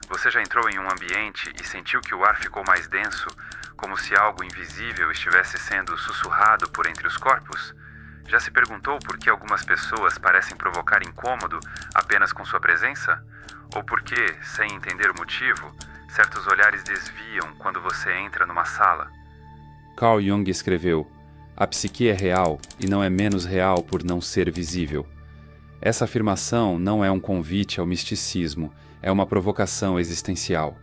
Você já entrou em um ambiente e sentiu que o ar ficou mais denso, como se algo invisível estivesse sendo sussurrado por entre os corpos? Já se perguntou por que algumas pessoas parecem provocar incômodo apenas com sua presença? Ou por que, sem entender o motivo, certos olhares desviam quando você entra numa sala? Carl Jung escreveu: "A psique é real e não é menos real por não ser visível." Essa afirmação não é um convite ao misticismo, é uma provocação existencial.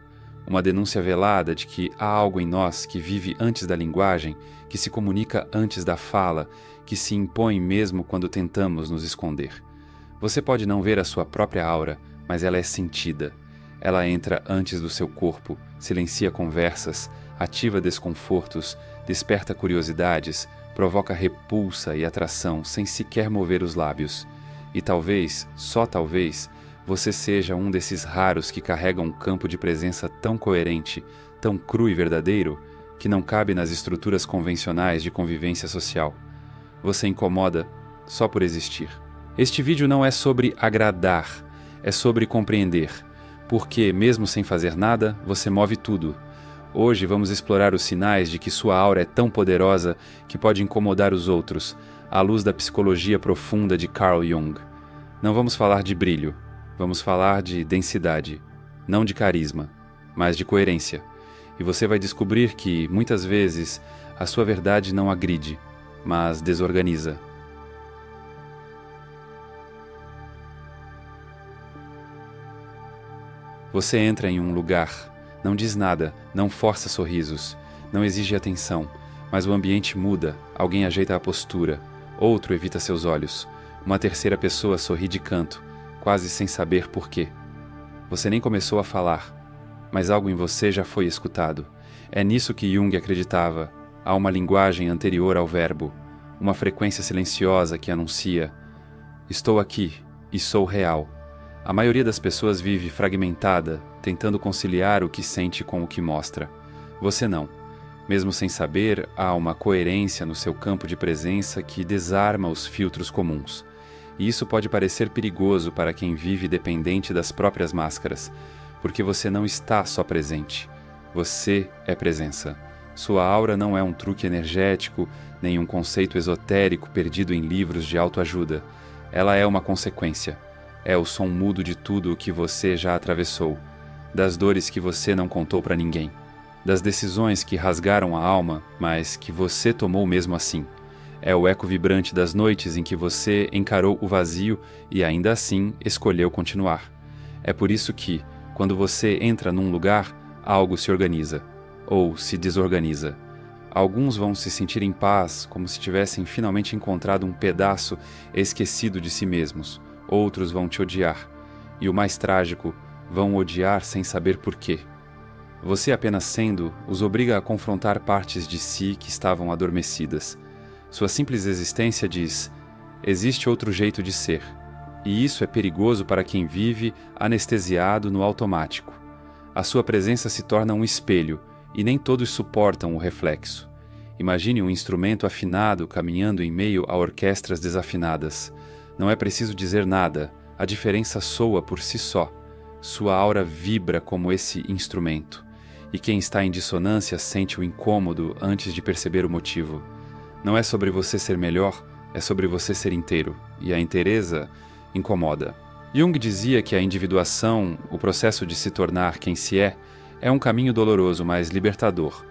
Uma denúncia velada de que há algo em nós que vive antes da linguagem, que se comunica antes da fala, que se impõe mesmo quando tentamos nos esconder. Você pode não ver a sua própria aura, mas ela é sentida. Ela entra antes do seu corpo, silencia conversas, ativa desconfortos, desperta curiosidades, provoca repulsa e atração sem sequer mover os lábios. E talvez, só talvez, você seja um desses raros que carregam um campo de presença tão coerente, tão cru e verdadeiro, que não cabe nas estruturas convencionais de convivência social. Você incomoda só por existir. Este vídeo não é sobre agradar, é sobre compreender, porque, mesmo sem fazer nada, você move tudo. Hoje vamos explorar os sinais de que sua aura é tão poderosa que pode incomodar os outros, à luz da psicologia profunda de Carl Jung. Não vamos falar de brilho, vamos falar de densidade, não de carisma, mas de coerência. E você vai descobrir que, muitas vezes, a sua verdade não agride, mas desorganiza. Você entra em um lugar, não diz nada, não força sorrisos, não exige atenção, mas o ambiente muda, alguém ajeita a postura, outro evita seus olhos, uma terceira pessoa sorri de canto, quase sem saber por quê. Você nem começou a falar, mas algo em você já foi escutado. É nisso que Jung acreditava. Há uma linguagem anterior ao verbo, uma frequência silenciosa que anuncia: estou aqui e sou real. A maioria das pessoas vive fragmentada, tentando conciliar o que sente com o que mostra. Você não. Mesmo sem saber, há uma coerência no seu campo de presença que desarma os filtros comuns. E isso pode parecer perigoso para quem vive dependente das próprias máscaras, porque você não está só presente. Você é presença. Sua aura não é um truque energético, nem um conceito esotérico perdido em livros de autoajuda. Ela é uma consequência. É o som mudo de tudo o que você já atravessou, das dores que você não contou para ninguém, das decisões que rasgaram a alma, mas que você tomou mesmo assim. É o eco vibrante das noites em que você encarou o vazio e ainda assim escolheu continuar. É por isso que, quando você entra num lugar, algo se organiza, ou se desorganiza. Alguns vão se sentir em paz, como se tivessem finalmente encontrado um pedaço esquecido de si mesmos. Outros vão te odiar, e o mais trágico, vão odiar sem saber por quê. Você apenas sendo os obriga a confrontar partes de si que estavam adormecidas. Sua simples existência diz: existe outro jeito de ser, e isso é perigoso para quem vive anestesiado no automático. A sua presença se torna um espelho, e nem todos suportam o reflexo. Imagine um instrumento afinado caminhando em meio a orquestras desafinadas. Não é preciso dizer nada, a diferença soa por si só. Sua aura vibra como esse instrumento, e quem está em dissonância sente o incômodo antes de perceber o motivo. Não é sobre você ser melhor, é sobre você ser inteiro, e a inteireza incomoda. Jung dizia que a individuação, o processo de se tornar quem se é um caminho doloroso, mas libertador.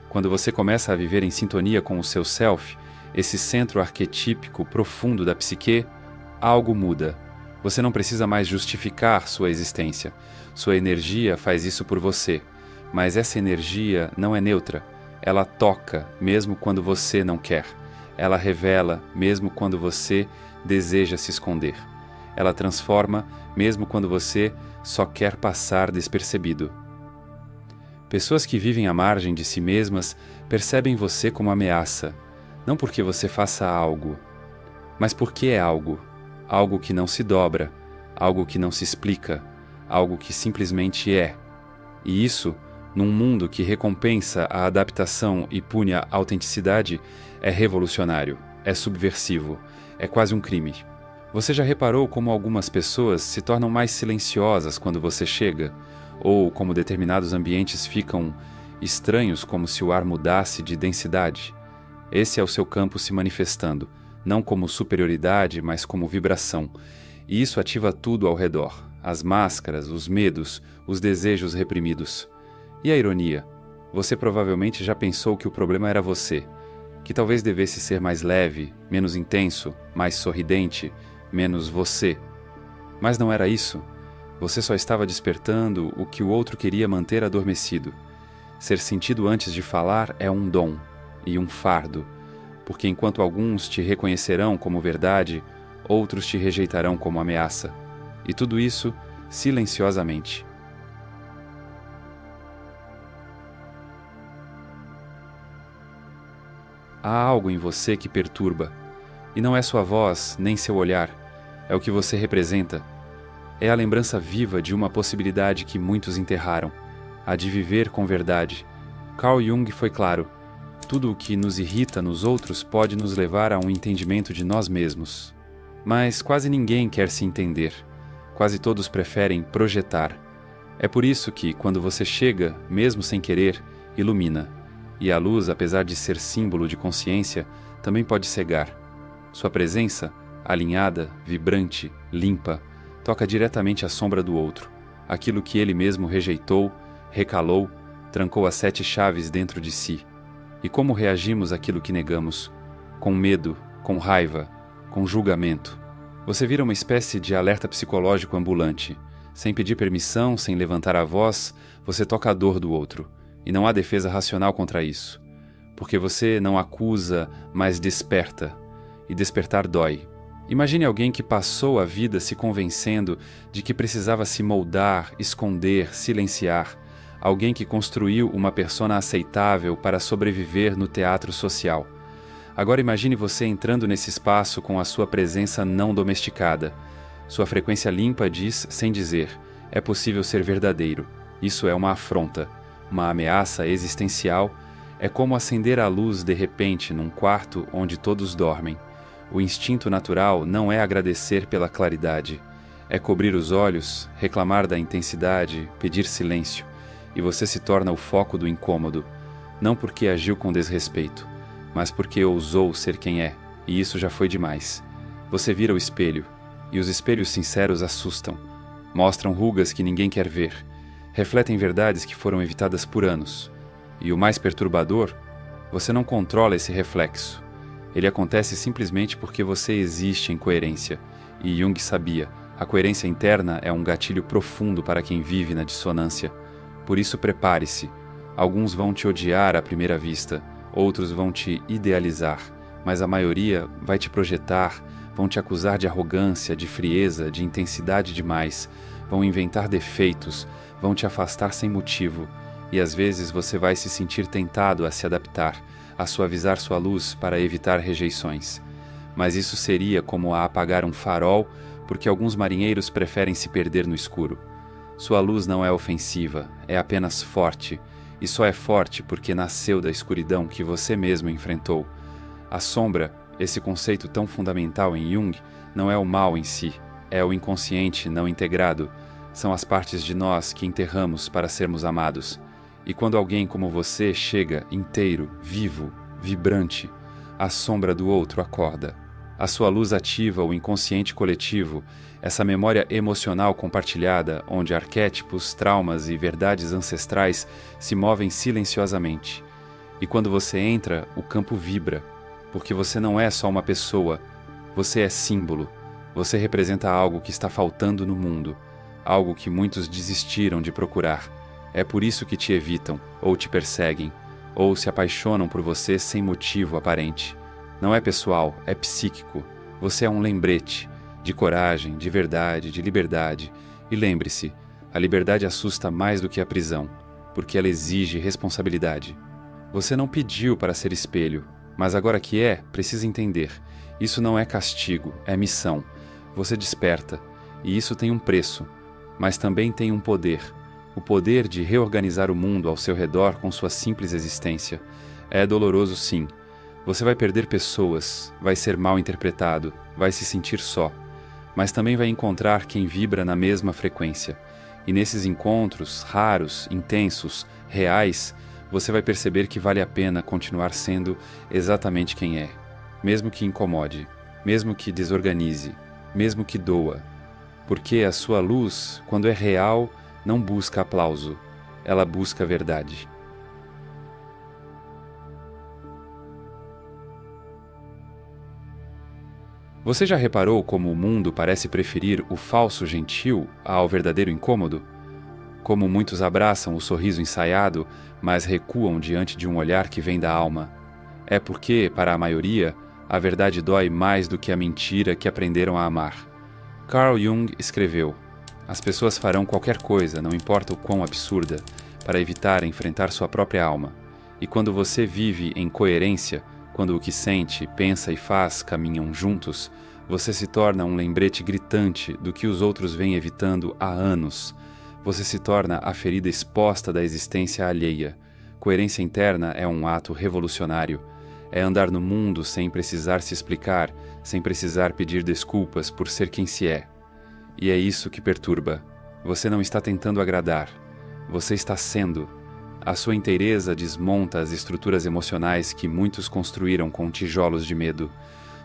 Quando você começa a viver em sintonia com o seu self, esse centro arquetípico profundo da psique, algo muda. Você não precisa mais justificar sua existência. Sua energia faz isso por você. Mas essa energia não é neutra. Ela toca, mesmo quando você não quer. Ela revela, mesmo quando você deseja se esconder. Ela transforma, mesmo quando você só quer passar despercebido. Pessoas que vivem à margem de si mesmas percebem você como ameaça. Não porque você faça algo, mas porque é algo. Algo que não se dobra, algo que não se explica, algo que simplesmente é. E isso, num mundo que recompensa a adaptação e pune a autenticidade, é revolucionário, é subversivo, é quase um crime. Você já reparou como algumas pessoas se tornam mais silenciosas quando você chega? ou como determinados ambientes ficam estranhos, como se o ar mudasse de densidade. Esse é o seu campo se manifestando, não como superioridade, mas como vibração. E isso ativa tudo ao redor, as máscaras, os medos, os desejos reprimidos. E a ironia? Você provavelmente já pensou que o problema era você, que talvez devesse ser mais leve, menos intenso, mais sorridente, menos você. Mas não era isso. Você só estava despertando o que o outro queria manter adormecido. Ser sentido antes de falar é um dom e um fardo, porque enquanto alguns te reconhecerão como verdade, outros te rejeitarão como ameaça. E tudo isso silenciosamente. Há algo em você que perturba, e não é sua voz nem seu olhar, é o que você representa. É a lembrança viva de uma possibilidade que muitos enterraram, a de viver com verdade. Carl Jung foi claro: tudo o que nos irrita nos outros pode nos levar a um entendimento de nós mesmos. Mas quase ninguém quer se entender. Quase todos preferem projetar. É por isso que, quando você chega, mesmo sem querer, ilumina. E a luz, apesar de ser símbolo de consciência, também pode cegar. Sua presença, alinhada, vibrante, limpa, toca diretamente a sombra do outro, aquilo que ele mesmo rejeitou, recalou, trancou as 7 chaves dentro de si. E como reagimos àquilo que negamos? Com medo, com raiva, com julgamento. Você vira uma espécie de alerta psicológico ambulante. Sem pedir permissão, sem levantar a voz, você toca a dor do outro. E não há defesa racional contra isso. Porque você não acusa, mas desperta. E despertar dói. Imagine alguém que passou a vida se convencendo de que precisava se moldar, esconder, silenciar. Alguém que construiu uma persona aceitável para sobreviver no teatro social. Agora imagine você entrando nesse espaço com a sua presença não domesticada. Sua frequência limpa diz, sem dizer: é possível ser verdadeiro. Isso é uma afronta, uma ameaça existencial. É como acender a luz de repente num quarto onde todos dormem. O instinto natural não é agradecer pela claridade. É cobrir os olhos, reclamar da intensidade, pedir silêncio. E você se torna o foco do incômodo. Não porque agiu com desrespeito, mas porque ousou ser quem é, e isso já foi demais. Você vira o espelho, e os espelhos sinceros assustam. Mostram rugas que ninguém quer ver. Refletem verdades que foram evitadas por anos. E o mais perturbador, você não controla esse reflexo. Ele acontece simplesmente porque você existe em coerência. E Jung sabia, a coerência interna é um gatilho profundo para quem vive na dissonância. Por isso prepare-se. Alguns vão te odiar à primeira vista, outros vão te idealizar, mas a maioria vai te projetar, vão te acusar de arrogância, de frieza, de intensidade demais, vão inventar defeitos, vão te afastar sem motivo, e às vezes você vai se sentir tentado a se adaptar, a suavizar sua luz para evitar rejeições. Mas isso seria como a apagar um farol, porque alguns marinheiros preferem se perder no escuro. Sua luz não é ofensiva, é apenas forte, e só é forte porque nasceu da escuridão que você mesmo enfrentou. A sombra, esse conceito tão fundamental em Jung, não é o mal em si, é o inconsciente não integrado. São as partes de nós que enterramos para sermos amados. E quando alguém como você chega inteiro, vivo, vibrante, a sombra do outro acorda. A sua luz ativa o inconsciente coletivo, essa memória emocional compartilhada, onde arquétipos, traumas e verdades ancestrais se movem silenciosamente. E quando você entra, o campo vibra, porque você não é só uma pessoa, você é símbolo, você representa algo que está faltando no mundo, algo que muitos desistiram de procurar. É por isso que te evitam, ou te perseguem, ou se apaixonam por você sem motivo aparente. Não é pessoal, é psíquico. Você é um lembrete de coragem, de verdade, de liberdade. E lembre-se, a liberdade assusta mais do que a prisão, porque ela exige responsabilidade. Você não pediu para ser espelho, mas agora que é, precisa entender. Isso não é castigo, é missão. Você desperta, e isso tem um preço, mas também tem um poder. O poder de reorganizar o mundo ao seu redor com sua simples existência. É doloroso, sim. Você vai perder pessoas, vai ser mal interpretado, vai se sentir só. Mas também vai encontrar quem vibra na mesma frequência. E nesses encontros raros, intensos, reais, você vai perceber que vale a pena continuar sendo exatamente quem é, mesmo que incomode, mesmo que desorganize, mesmo que doa. Porque a sua luz, quando é real, não busca aplauso, ela busca a verdade. Você já reparou como o mundo parece preferir o falso gentil ao verdadeiro incômodo? Como muitos abraçam o sorriso ensaiado, mas recuam diante de um olhar que vem da alma? É porque, para a maioria, a verdade dói mais do que a mentira que aprenderam a amar. Carl Jung escreveu: as pessoas farão qualquer coisa, não importa o quão absurda, para evitar enfrentar sua própria alma. E quando você vive em coerência, quando o que sente, pensa e faz caminham juntos, você se torna um lembrete gritante do que os outros vêm evitando há anos. Você se torna a ferida exposta da existência alheia. Coerência interna é um ato revolucionário. É andar no mundo sem precisar se explicar, sem precisar pedir desculpas por ser quem se é. E é isso que perturba. Você não está tentando agradar. Você está sendo. A sua inteireza desmonta as estruturas emocionais que muitos construíram com tijolos de medo.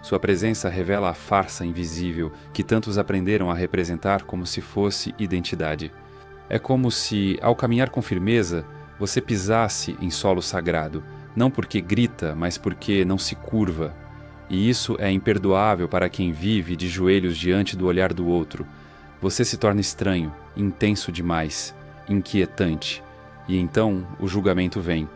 Sua presença revela a farsa invisível que tantos aprenderam a representar como se fosse identidade. É como se, ao caminhar com firmeza, você pisasse em solo sagrado, não porque grita, mas porque não se curva. E isso é imperdoável para quem vive de joelhos diante do olhar do outro. Você se torna estranho, intenso demais, inquietante. E então o julgamento vem.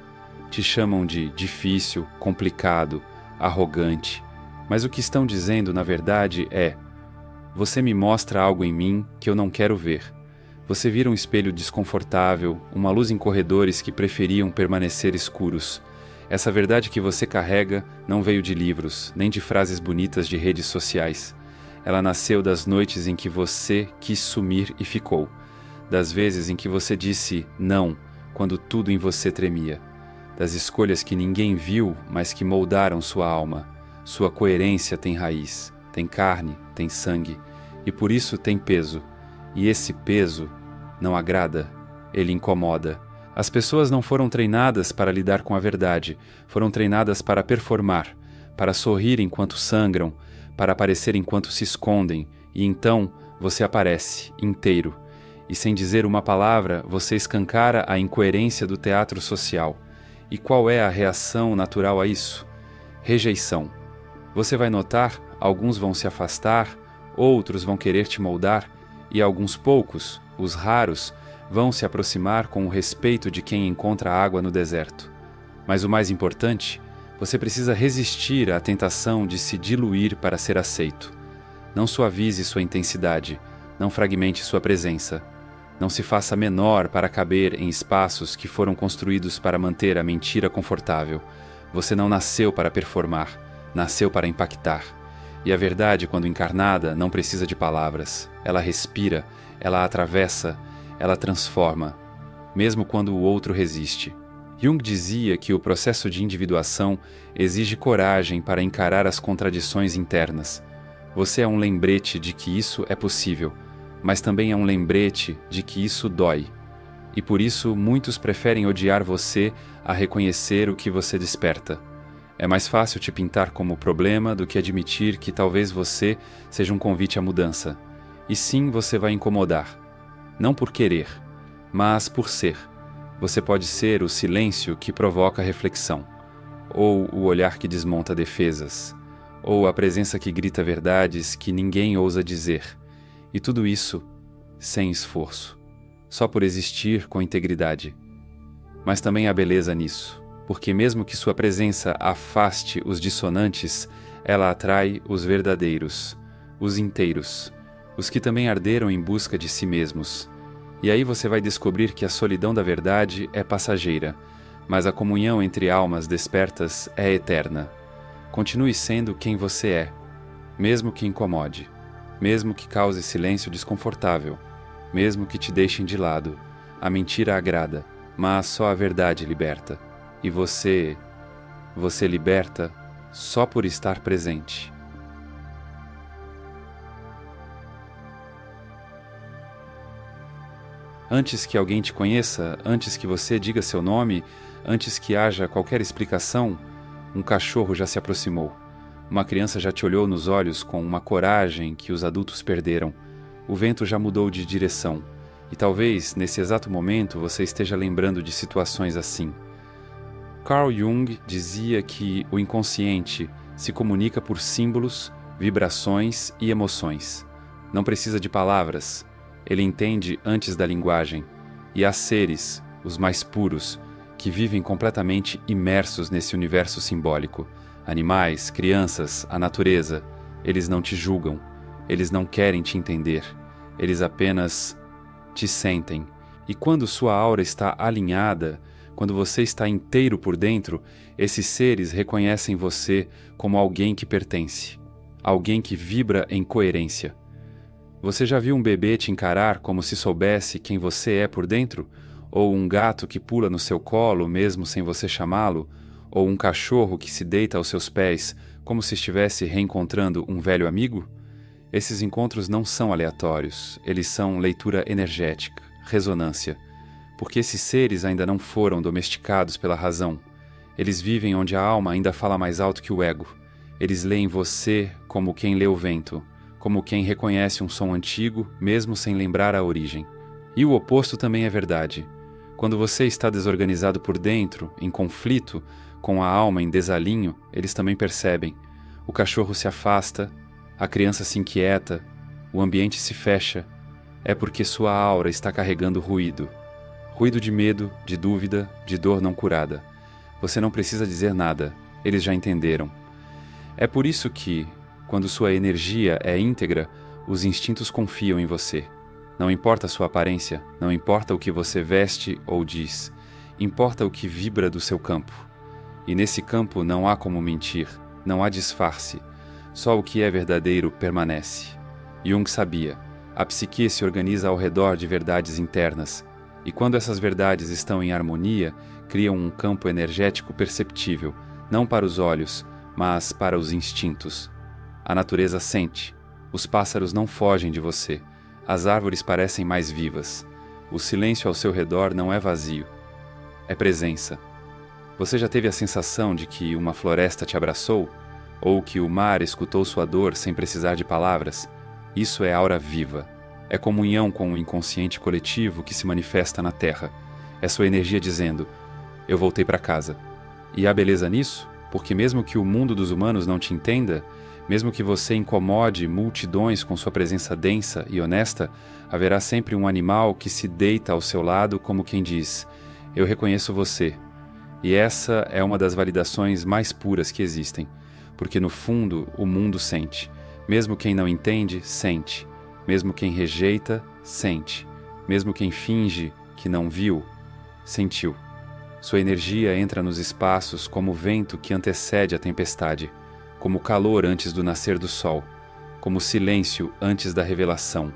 Te chamam de difícil, complicado, arrogante. Mas o que estão dizendo, na verdade, é: você me mostra algo em mim que eu não quero ver. Você vira um espelho desconfortável, uma luz em corredores que preferiam permanecer escuros. Essa verdade que você carrega não veio de livros, nem de frases bonitas de redes sociais. Ela nasceu das noites em que você quis sumir e ficou. Das vezes em que você disse não, quando tudo em você tremia. Das escolhas que ninguém viu, mas que moldaram sua alma. Sua coerência tem raiz, tem carne, tem sangue, e por isso tem peso. E esse peso não agrada, ele incomoda. As pessoas não foram treinadas para lidar com a verdade, foram treinadas para performar, para sorrir enquanto sangram, para aparecer enquanto se escondem, e então você aparece, inteiro. E sem dizer uma palavra, você escancara a incoerência do teatro social. E qual é a reação natural a isso? Rejeição. Você vai notar, alguns vão se afastar, outros vão querer te moldar, e alguns poucos, os raros, vão se aproximar com o respeito de quem encontra água no deserto. Mas o mais importante, você precisa resistir à tentação de se diluir para ser aceito. Não suavize sua intensidade, não fragmente sua presença. Não se faça menor para caber em espaços que foram construídos para manter a mentira confortável. Você não nasceu para performar, nasceu para impactar. E a verdade, quando encarnada, não precisa de palavras. Ela respira, ela atravessa, ela transforma, mesmo quando o outro resiste. Jung dizia que o processo de individuação exige coragem para encarar as contradições internas. Você é um lembrete de que isso é possível, mas também é um lembrete de que isso dói. E por isso muitos preferem odiar você a reconhecer o que você desperta. É mais fácil te pintar como problema do que admitir que talvez você seja um convite à mudança. E sim, você vai incomodar. Não por querer, mas por ser. Você pode ser o silêncio que provoca reflexão, ou o olhar que desmonta defesas, ou a presença que grita verdades que ninguém ousa dizer. E tudo isso sem esforço, só por existir com integridade. Mas também há beleza nisso, porque mesmo que sua presença afaste os dissonantes, ela atrai os verdadeiros, os inteiros, os que também arderam em busca de si mesmos. E aí você vai descobrir que a solidão da verdade é passageira, mas a comunhão entre almas despertas é eterna. Continue sendo quem você é, mesmo que incomode, mesmo que cause silêncio desconfortável, mesmo que te deixem de lado. A mentira agrada, mas só a verdade liberta. E você liberta só por estar presente. Antes que alguém te conheça, antes que você diga seu nome, antes que haja qualquer explicação, um cachorro já se aproximou. Uma criança já te olhou nos olhos com uma coragem que os adultos perderam. O vento já mudou de direção. E talvez, nesse exato momento, você esteja lembrando de situações assim. Carl Jung dizia que o inconsciente se comunica por símbolos, vibrações e emoções. Não precisa de palavras. Ele entende antes da linguagem. E há seres, os mais puros, que vivem completamente imersos nesse universo simbólico. Animais, crianças, a natureza. Eles não te julgam. Eles não querem te entender. Eles apenas te sentem. E quando sua aura está alinhada, quando você está inteiro por dentro, esses seres reconhecem você como alguém que pertence. Alguém que vibra em coerência. Você já viu um bebê te encarar como se soubesse quem você é por dentro? Ou um gato que pula no seu colo mesmo sem você chamá-lo? Ou um cachorro que se deita aos seus pés como se estivesse reencontrando um velho amigo? Esses encontros não são aleatórios, eles são leitura energética, ressonância. Porque esses seres ainda não foram domesticados pela razão. Eles vivem onde a alma ainda fala mais alto que o ego. Eles leem você como quem lê o vento, como quem reconhece um som antigo, mesmo sem lembrar a origem. E o oposto também é verdade. Quando você está desorganizado por dentro, em conflito, com a alma em desalinho, eles também percebem. O cachorro se afasta, a criança se inquieta, o ambiente se fecha. É porque sua aura está carregando ruído. Ruído de medo, de dúvida, de dor não curada. Você não precisa dizer nada, eles já entenderam. É por isso que, quando sua energia é íntegra, os instintos confiam em você. Não importa a sua aparência, não importa o que você veste ou diz, importa o que vibra do seu campo. E nesse campo não há como mentir, não há disfarce, só o que é verdadeiro permanece. Jung sabia, a psique se organiza ao redor de verdades internas, e quando essas verdades estão em harmonia, criam um campo energético perceptível, não para os olhos, mas para os instintos. A natureza sente, os pássaros não fogem de você, as árvores parecem mais vivas, o silêncio ao seu redor não é vazio, é presença. Você já teve a sensação de que uma floresta te abraçou? Ou que o mar escutou sua dor sem precisar de palavras? Isso é aura viva. É comunhão com o inconsciente coletivo que se manifesta na Terra. É sua energia dizendo, eu voltei para casa. E há beleza nisso? Porque mesmo que o mundo dos humanos não te entenda, mesmo que você incomode multidões com sua presença densa e honesta, haverá sempre um animal que se deita ao seu lado como quem diz, eu reconheço você. E essa é uma das validações mais puras que existem, porque no fundo o mundo sente. Mesmo quem não entende, sente. Mesmo quem rejeita, sente. Mesmo quem finge que não viu, sentiu. Sua energia entra nos espaços como o vento que antecede a tempestade, como o calor antes do nascer do sol, como o silêncio antes da revelação.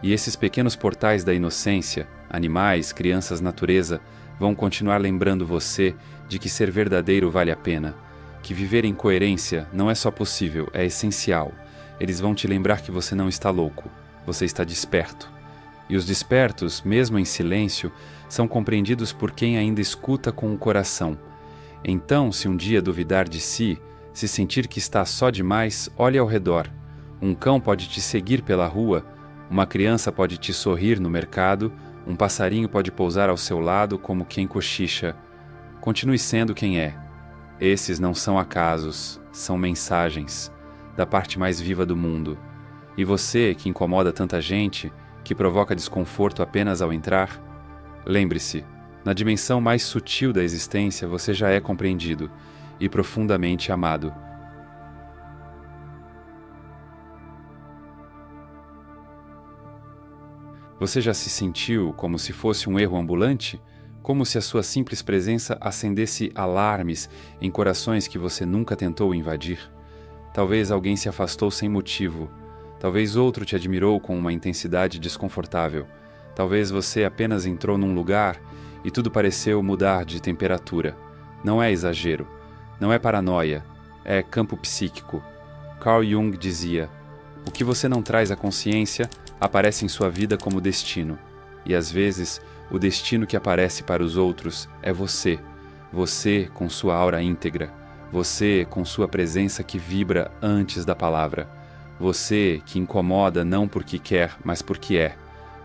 E esses pequenos portais da inocência, animais, crianças, natureza, vão continuar lembrando você de que ser verdadeiro vale a pena, que viver em coerência não é só possível, é essencial. Eles vão te lembrar que você não está louco, você está desperto. E os despertos, mesmo em silêncio, são compreendidos por quem ainda escuta com o coração. Então, se um dia duvidar de si, se sentir que está só demais, olhe ao redor. Um cão pode te seguir pela rua, uma criança pode te sorrir no mercado, um passarinho pode pousar ao seu lado como quem cochicha. Continue sendo quem é. Esses não são acasos, são mensagens da parte mais viva do mundo. E você, que incomoda tanta gente, que provoca desconforto apenas ao entrar, lembre-se, na dimensão mais sutil da existência você já é compreendido e profundamente amado. Você já se sentiu como se fosse um erro ambulante? Como se a sua simples presença acendesse alarmes em corações que você nunca tentou invadir? Talvez alguém se afastou sem motivo. Talvez outro te admirou com uma intensidade desconfortável. Talvez você apenas entrou num lugar e tudo pareceu mudar de temperatura. Não é exagero. Não é paranoia. É campo psíquico. Carl Jung dizia, o que você não traz à consciência aparece em sua vida como destino. E às vezes, o destino que aparece para os outros é você. Você com sua aura íntegra. Você com sua presença que vibra antes da palavra. Você que incomoda não porque quer, mas porque é.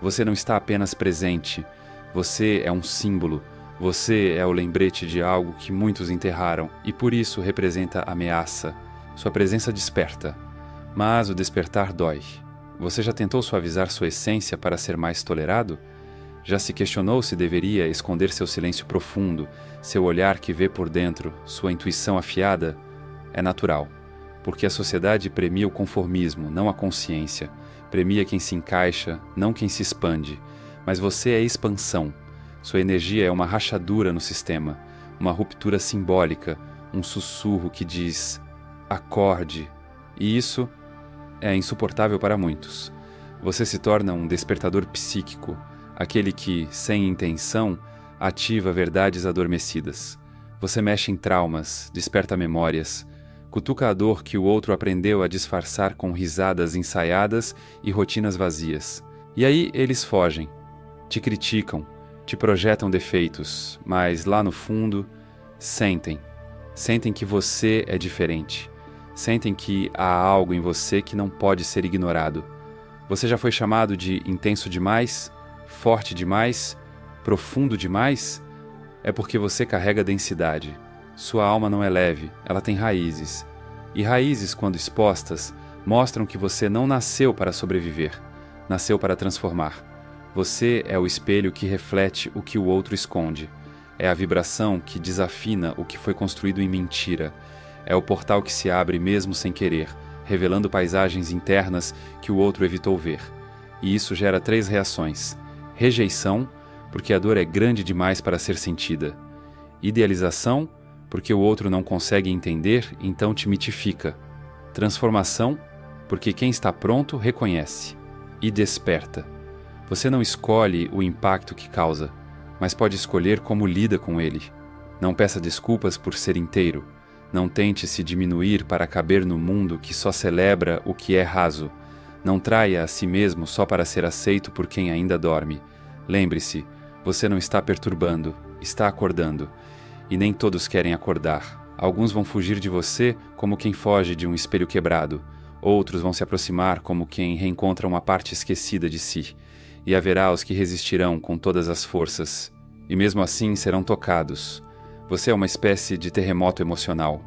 Você não está apenas presente. Você é um símbolo. Você é o lembrete de algo que muitos enterraram e por isso representa ameaça. Sua presença desperta. Mas o despertar dói. Você já tentou suavizar sua essência para ser mais tolerado? Já se questionou se deveria esconder seu silêncio profundo, seu olhar que vê por dentro, sua intuição afiada? É natural, porque a sociedade premia o conformismo, não a consciência. Premia quem se encaixa, não quem se expande. Mas você é expansão. Sua energia é uma rachadura no sistema, uma ruptura simbólica, um sussurro que diz: acorde. E isso é insuportável para muitos. Você se torna um despertador psíquico, aquele que, sem intenção, ativa verdades adormecidas. Você mexe em traumas, desperta memórias, cutuca a dor que o outro aprendeu a disfarçar com risadas ensaiadas e rotinas vazias. E aí eles fogem, te criticam, te projetam defeitos, mas lá no fundo, sentem que você é diferente. Sentem que há algo em você que não pode ser ignorado. Você já foi chamado de intenso demais, forte demais, profundo demais? É porque você carrega densidade. Sua alma não é leve, ela tem raízes. E raízes, quando expostas, mostram que você não nasceu para sobreviver, nasceu para transformar. Você é o espelho que reflete o que o outro esconde. É a vibração que desafina o que foi construído em mentira. É o portal que se abre mesmo sem querer, revelando paisagens internas que o outro evitou ver. E isso gera 3 reações. Rejeição, porque a dor é grande demais para ser sentida. Idealização, porque o outro não consegue entender, então te mitifica. Transformação, porque quem está pronto reconhece. E desperta. Você não escolhe o impacto que causa, mas pode escolher como lida com ele. Não peça desculpas por ser inteiro. Não tente se diminuir para caber no mundo que só celebra o que é raso. Não traia a si mesmo só para ser aceito por quem ainda dorme. Lembre-se, você não está perturbando, está acordando. E nem todos querem acordar. Alguns vão fugir de você como quem foge de um espelho quebrado. Outros vão se aproximar como quem reencontra uma parte esquecida de si. E haverá os que resistirão com todas as forças. E mesmo assim serão tocados. Você é uma espécie de terremoto emocional.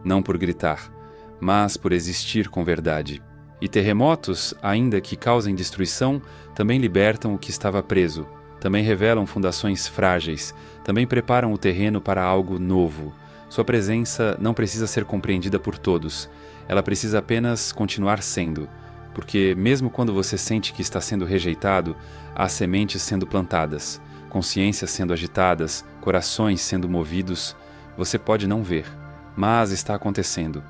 Não por gritar, mas por existir com verdade. E terremotos, ainda que causem destruição, também libertam o que estava preso. Também revelam fundações frágeis. Também preparam o terreno para algo novo. Sua presença não precisa ser compreendida por todos. Ela precisa apenas continuar sendo. Porque mesmo quando você sente que está sendo rejeitado, há sementes sendo plantadas. Consciências sendo agitadas, corações sendo movidos, você pode não ver, mas está acontecendo.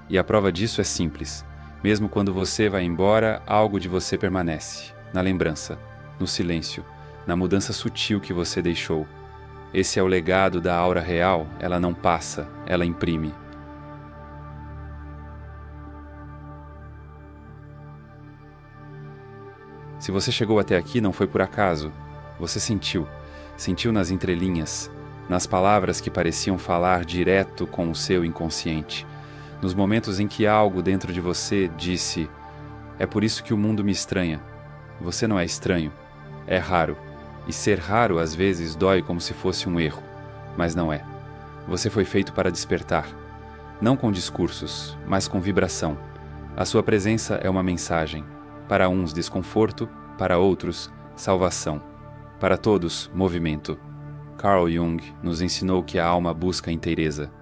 E a prova disso é simples. Mesmo quando você vai embora, algo de você permanece, na lembrança, no silêncio, na mudança sutil que você deixou. Esse é o legado da aura real, ela não passa, ela imprime. Se você chegou até aqui, não foi por acaso. Você sentiu nas entrelinhas, nas palavras que pareciam falar direto com o seu inconsciente, nos momentos em que algo dentro de você disse: é por isso que o mundo me estranha. Você não é estranho, é raro, e ser raro às vezes dói como se fosse um erro, mas não é. Você foi feito para despertar, não com discursos, mas com vibração. A sua presença é uma mensagem, para uns desconforto, para outros salvação. Para todos, movimento. Carl Jung nos ensinou que a alma busca a inteireza,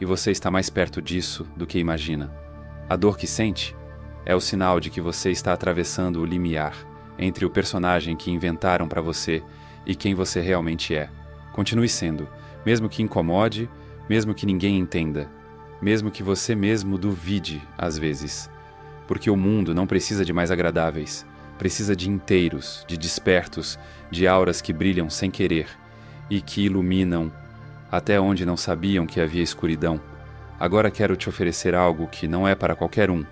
e você está mais perto disso do que imagina. A dor que sente é o sinal de que você está atravessando o limiar entre o personagem que inventaram para você e quem você realmente é. Continue sendo, mesmo que incomode, mesmo que ninguém entenda, mesmo que você mesmo duvide às vezes. Porque o mundo não precisa de mais agradáveis. Precisa de inteiros, de despertos, de auras que brilham sem querer e que iluminam até onde não sabiam que havia escuridão. Agora quero te oferecer algo que não é para qualquer um,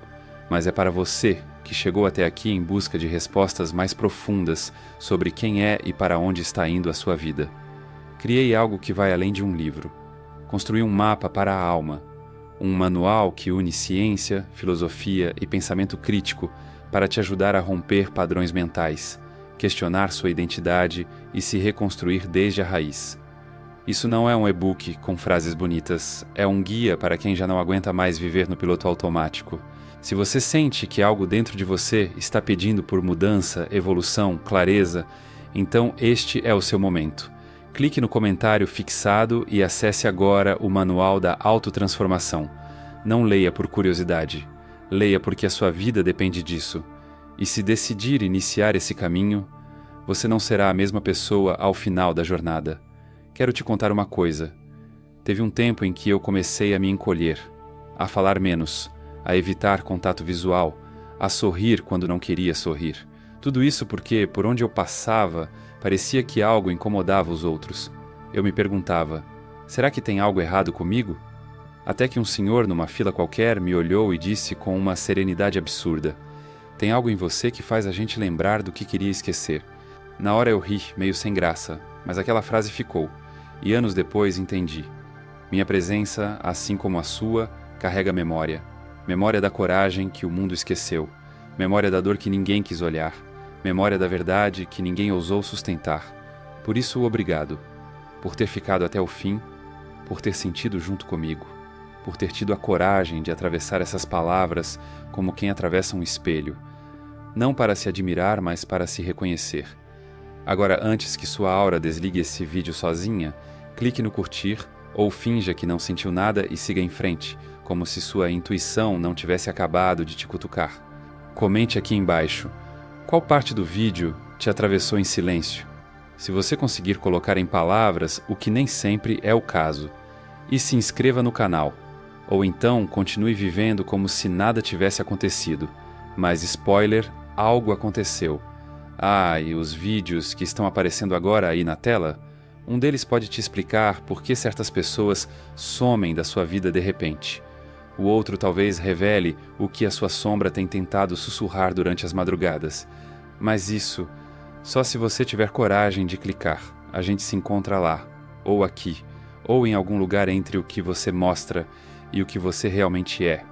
mas é para você que chegou até aqui em busca de respostas mais profundas sobre quem é e para onde está indo a sua vida. Criei algo que vai além de um livro. Construí um mapa para a alma, um manual que une ciência, filosofia e pensamento crítico para te ajudar a romper padrões mentais, questionar sua identidade e se reconstruir desde a raiz. Isso não é um e-book com frases bonitas, é um guia para quem já não aguenta mais viver no piloto automático. Se você sente que algo dentro de você está pedindo por mudança, evolução, clareza, então este é o seu momento. Clique no comentário fixado e acesse agora o Manual da Autotransformação. Não leia por curiosidade, leia porque a sua vida depende disso. E se decidir iniciar esse caminho, você não será a mesma pessoa ao final da jornada. Quero te contar uma coisa. Teve um tempo em que eu comecei a me encolher, a falar menos, a evitar contato visual, a sorrir quando não queria sorrir. Tudo isso porque, por onde eu passava, parecia que algo incomodava os outros. Eu me perguntava, será que tem algo errado comigo? Até que um senhor numa fila qualquer me olhou e disse com uma serenidade absurda, tem algo em você que faz a gente lembrar do que queria esquecer. Na hora eu ri, meio sem graça, mas aquela frase ficou. E anos depois entendi. Minha presença, assim como a sua, carrega memória. Memória da coragem que o mundo esqueceu. Memória da dor que ninguém quis olhar. Memória da verdade que ninguém ousou sustentar. Por isso, obrigado. Por ter ficado até o fim. Por ter sentido junto comigo. Por ter tido a coragem de atravessar essas palavras como quem atravessa um espelho. Não para se admirar, mas para se reconhecer. Agora, antes que sua aura desligue esse vídeo sozinha, clique no curtir ou finja que não sentiu nada e siga em frente, como se sua intuição não tivesse acabado de te cutucar. Comente aqui embaixo. Qual parte do vídeo te atravessou em silêncio? Se você conseguir colocar em palavras, o que nem sempre é o caso. E se inscreva no canal. Ou então continue vivendo como se nada tivesse acontecido. Mas spoiler, algo aconteceu. Ah, e os vídeos que estão aparecendo agora aí na tela? Um deles pode te explicar por que certas pessoas somem da sua vida de repente. O outro talvez revele o que a sua sombra tem tentado sussurrar durante as madrugadas. Mas isso, só se você tiver coragem de clicar. A gente se encontra lá, ou aqui, ou em algum lugar entre o que você mostra e o que você realmente é.